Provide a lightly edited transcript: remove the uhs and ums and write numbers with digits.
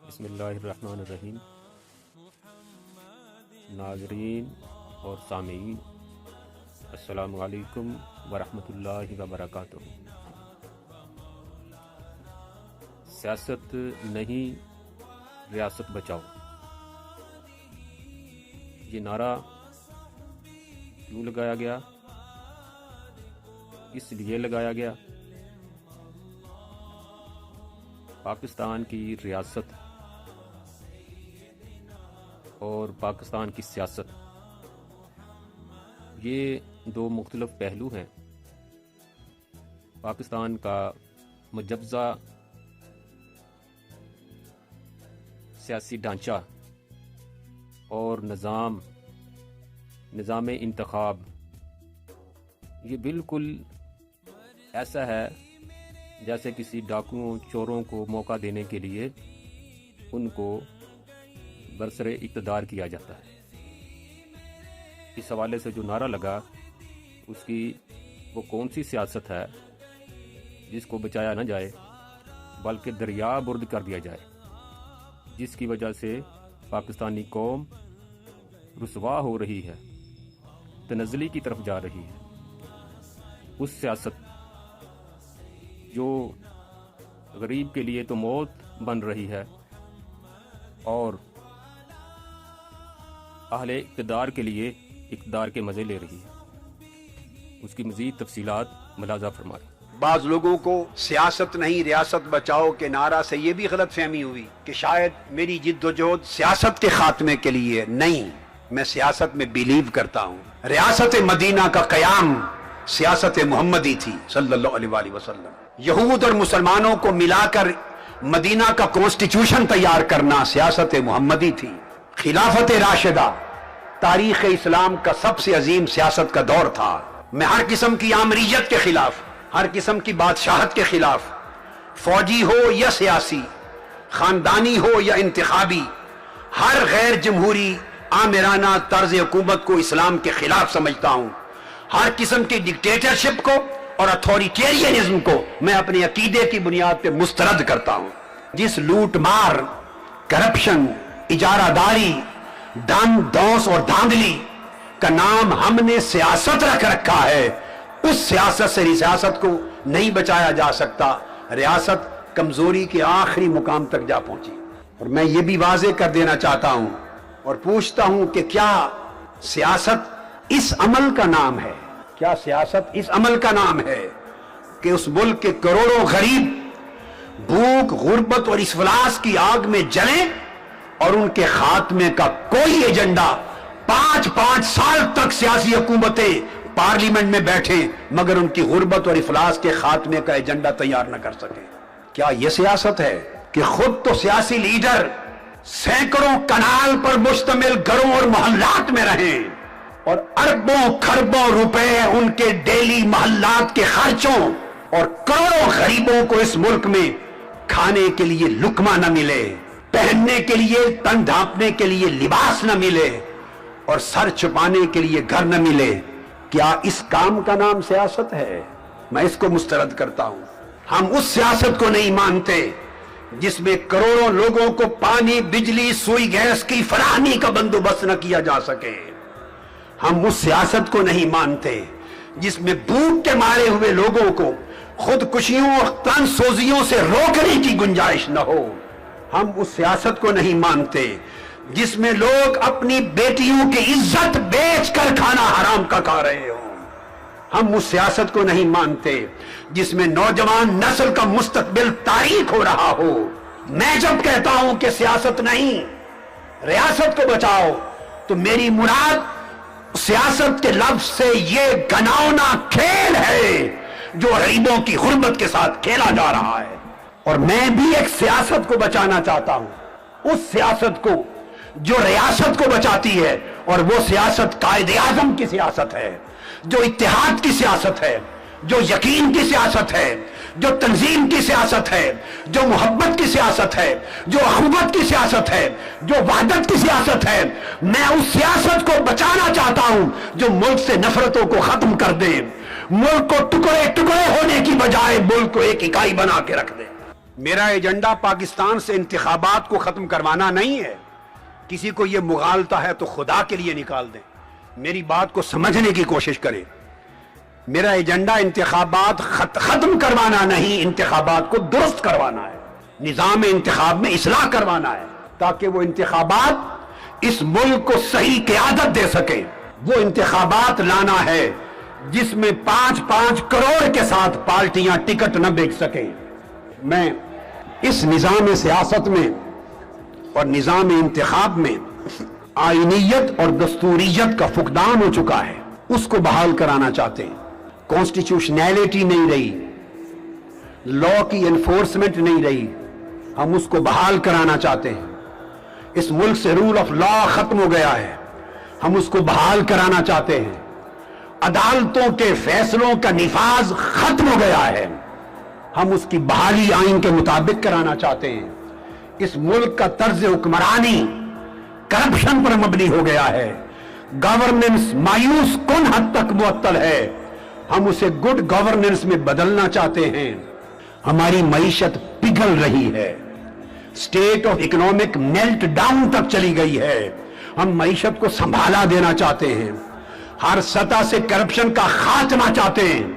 بسم اللہ الرحمن الرحیم۔ ناظرین اور سامعین، السلام علیکم ورحمۃ اللہ وبرکاتہ۔ سیاست نہیں، ریاست بچاؤ، یہ نعرہ کیوں لگایا گیا؟ اس لیے لگایا گیا پاکستان کی ریاست اور پاکستان کی سیاست، یہ دو مختلف پہلو ہیں۔ پاکستان کا مجوزہ سیاسی ڈھانچہ اور نظام انتخاب، یہ بالکل ایسا ہے جیسے کسی ڈاکوؤں چوروں کو موقع دینے کے لیے ان کو برسر اقتدار کیا جاتا ہے۔ اس حوالے سے جو نعرہ لگا، اس کی وہ کون سی سیاست ہے جس کو بچایا نہ جائے بلکہ دریا برد کر دیا جائے، جس کی وجہ سے پاکستانی قوم رسوا ہو رہی ہے، تنزلی کی طرف جا رہی ہے۔ اس سیاست جو غریب کے لیے تو موت بن رہی ہے اور اہل اقتدار کے لیے اقتدار کے مزے لے رہی ہے، اس کی مزید تفصیلات ملاحظہ فرمائیں۔ بعض لوگوں کو سیاست نہیں ریاست بچاؤ کے نعرہ سے یہ بھی غلط فہمی ہوئی کہ شاید میری جد و جہد سیاست کے خاتمے کے لیے نہیں، میں سیاست میں بیلیو کرتا ہوں۔ ریاست مدینہ کا قیام سیاست محمدی تھی صلی اللہ علیہ وآلہ وسلم۔ یہود اور مسلمانوں کو ملا کر مدینہ کا کانسٹیٹیوشن تیار کرنا سیاست محمدی تھی۔ خلافت راشدہ تاریخ اسلام کا سب سے عظیم سیاست کا دور تھا۔ میں ہر قسم کی آمریت کے خلاف، ہر قسم کی بادشاہت کے خلاف، فوجی ہو یا سیاسی، خاندانی ہو یا انتخابی، ہر غیر جمہوری آمرانہ طرز حکومت کو اسلام کے خلاف سمجھتا ہوں۔ ہر قسم کی ڈکٹیٹرشپ کو اور اتھارٹیرینزم کو میں اپنے عقیدے کی بنیاد پہ مسترد کرتا ہوں۔ جس لوٹ مار، کرپشن، اجارہ داری، دن دوس اور دھاندلی کا نام ہم نے سیاست رکھ رکھا ہے، اس سیاست سے ریاست کو نہیں بچایا جا سکتا۔ ریاست کمزوری کے آخری مقام تک جا پہنچی۔ اور میں یہ بھی واضح کر دینا چاہتا ہوں اور پوچھتا ہوں کہ کیا سیاست اس عمل کا نام ہے؟ کیا سیاست اس عمل کا نام ہے کہ اس ملک کے کروڑوں غریب بھوک، غربت اور افلاس کی آگ میں جلیں اور ان کے خاتمے کا کوئی ایجنڈا 5 سال تک سیاسی حکومتیں پارلیمنٹ میں بیٹھیں مگر ان کی غربت اور افلاس کے خاتمے کا ایجنڈا تیار نہ کر سکیں؟ کیا یہ سیاست ہے کہ خود تو سیاسی لیڈر سینکڑوں کنال پر مشتمل گھروں اور محلات میں رہیں اور اربوں کھربوں روپے ان کے ڈیلی محلات کے خرچوں اور کروڑوں غریبوں کو اس ملک میں کھانے کے لیے لقمہ نہ ملے، پہننے کے لیے، تن ڈھانپنے کے لیے لباس نہ ملے اور سر چھپانے کے لیے گھر نہ ملے؟ کیا اس کام کا نام سیاست ہے؟ میں اس کو مسترد کرتا ہوں۔ ہم اس سیاست کو نہیں مانتے جس میں کروڑوں لوگوں کو پانی، بجلی، سوئی گیس کی فراہمی کا بندوبست نہ کیا جا سکے۔ ہم اس سیاست کو نہیں مانتے جس میں بھوک کے مارے ہوئے لوگوں کو خودکشیوں اور تن سوزیوں سے روکنے کی گنجائش نہ ہو۔ ہم اس سیاست کو نہیں مانتے جس میں لوگ اپنی بیٹیوں کی عزت بیچ کر کھانا حرام کا کھا رہے ہوں۔ ہم اس سیاست کو نہیں مانتے جس میں نوجوان نسل کا مستقبل تاریک ہو رہا ہو۔ میں جب کہتا ہوں کہ سیاست نہیں، ریاست کو بچاؤ، تو میری مراد سیاست کے لفظ سے یہ گھناؤنا کھیل ہے جو غریبوں کی غربت کے ساتھ کھیلا جا رہا ہے۔ اور میں بھی ایک سیاست کو بچانا چاہتا ہوں، اس سیاست کو جو ریاست کو بچاتی ہے، اور وہ سیاست قائد اعظم کی سیاست ہے، جو اتحاد کی سیاست ہے، جو یقین کی سیاست ہے، جو تنظیم کی سیاست ہے، جو محبت کی سیاست ہے، جو اخوت کی سیاست ہے، جو وحدت کی سیاست ہے۔ میں اس سیاست کو بچانا چاہتا ہوں جو ملک سے نفرتوں کو ختم کر دے، ملک کو ٹکڑے ٹکڑے ہونے کی بجائے ملک کو ایک اکائی بنا کے رکھ دے۔ میرا ایجنڈا پاکستان سے انتخابات کو ختم کروانا نہیں ہے. کسی کو یہ مغالطہ ہے تو خدا کے لیے نکال دیں. میری بات کو سمجھنے کی کوشش کریں. میرا ایجنڈا انتخابات ختم کروانا نہیں، انتخابات کو درست کروانا ہے. نظام انتخاب میں اصلاح کروانا ہے تاکہ وہ انتخابات اس ملک کو صحیح قیادت دے سکیں. وہ انتخابات لانا ہے جس میں 5-5 کروڑ کے ساتھ پارٹیاں ٹکٹ نہ بیچ سکیں. میں اس نظام سیاست میں اور نظام انتخاب میں آئینیت اور دستوریت کا فقدان ہو چکا ہے، اس کو بحال کرانا چاہتے ہیں. کانسٹیٹیوشنلٹی نہیں رہی، لا کی انفورسمنٹ نہیں رہی، ہم اس کو بحال کرانا چاہتے ہیں. اس ملک سے رول آف لا ختم ہو گیا ہے، ہم اس کو بحال کرانا چاہتے ہیں. عدالتوں کے فیصلوں کا نفاذ ختم ہو گیا ہے، ہم اس کی بحالی آئین کے مطابق کرانا چاہتے ہیں. اس ملک کا طرز حکمرانی کرپشن پر مبنی ہو گیا ہے، گورننس مایوس کن حد تک معطل ہے، ہم اسے گڈ گورننس میں بدلنا چاہتے ہیں. ہماری معیشت پگھل رہی ہے، state of economic melt down تک چلی گئی ہے، ہم معیشت کو سنبھالا دینا چاہتے ہیں. ہر سطح سے کرپشن کا خاتمہ چاہتے ہیں.